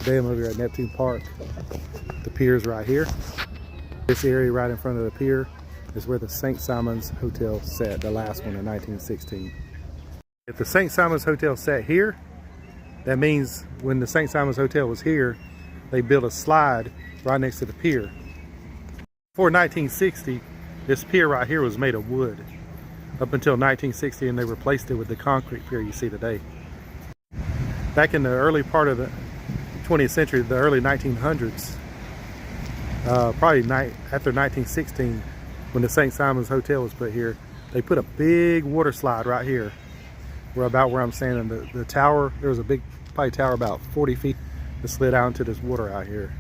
Today I'm over here at Neptune Park. The pier's right here. This area right in front of the pier is where the St. Simons Hotel sat, the last one in 1916. If the St. Simons Hotel sat here, that means when the St. Simons Hotel was here, they built a slide right next to the pier. Before 1960, this pier right here was made of wood. Up until 1960, and they replaced it with the concrete pier you see today. Back in the early part of the 20th century, the early 1900s, probably after 1916, when the St. Simons Hotel was put here, they put a big water slide right here. About where I'm standing, the tower, there was a big probably tower about 40 feet that slid out into this water out here.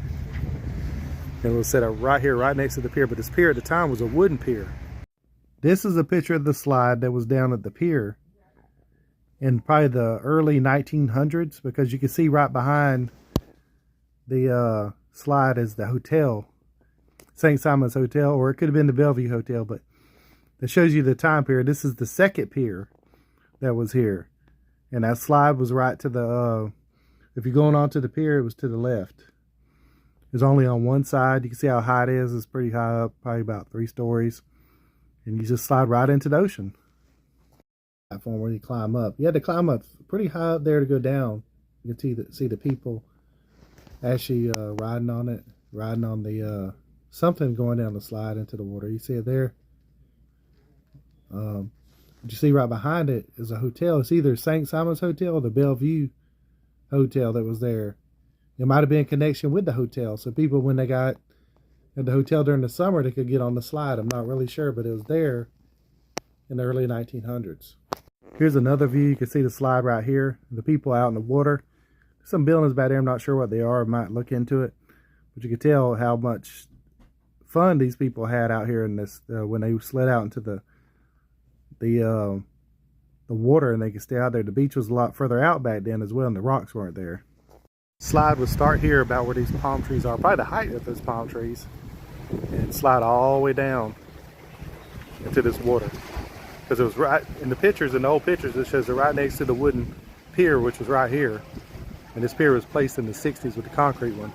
And it was set up right here, right next to the pier. But this pier at the time was a wooden pier. This is a picture of the slide that was down at the pier in probably the early 1900s, because you can see right behind the slide is the hotel, St. Simons Hotel, or it could have been the Bellevue Hotel, but that shows you the time period. This is the second pier that was here, and that slide was right to the if you're going onto the pier, it was to the left. It's only on one side. You can see how high it is. It's pretty high up, probably about 3 stories, and you just slide right into the ocean. Platform where you climb up. You had to climb up pretty high up there to go down. You can see the people actually riding on it, riding on the something going down the slide into the water. You see it there. What you see right behind it is a hotel. It's either St. Simons Hotel or the Bellevue Hotel that was there. It might have been in connection with the hotel. So people, when they got at the hotel during the summer, they could get on the slide. I'm not really sure, but it was there in the early 1900s. Here's another view. You can see the slide right here. The people out in the water. There's some buildings back there. I'm not sure what they are. I might look into it. But you can tell how much fun these people had out here in this when they slid out into the water, and they could stay out there. The beach was a lot further out back then as well, and the rocks weren't there. Slide would start here about where these palm trees are, probably the height of those palm trees, and slide all the way down into this water. Because it was right in the pictures, in the old pictures, it shows it right next to the wooden pier, which was right here. And this pier was placed in the 60s with the concrete one.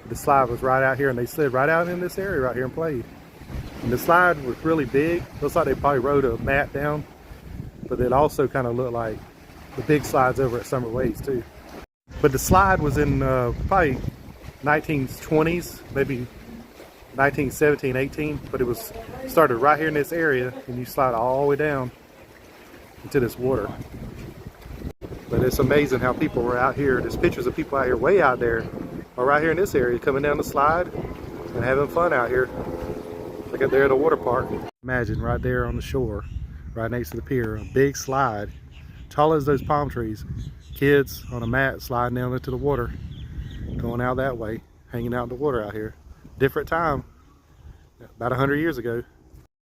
The slide was right out here, and they slid right out in this area right here and played. And the slide was really big. Looks like they probably rode a mat down, but it also kind of looked like the big slides over at Summer Waves too. But the slide was in probably 1920s, maybe 1917, 18, but it was started right here in this area, and you slide all the way down into this water. But it's amazing how people were out here. There's pictures of people out here way out there, or right here in this area, coming down the slide and having fun out here. Like up there at a water park. Imagine right there on the shore, right next to the pier, a big slide, tall as those palm trees. Kids on a mat sliding down into the water, going out that way, hanging out in the water out here. Different time, about 100 years ago.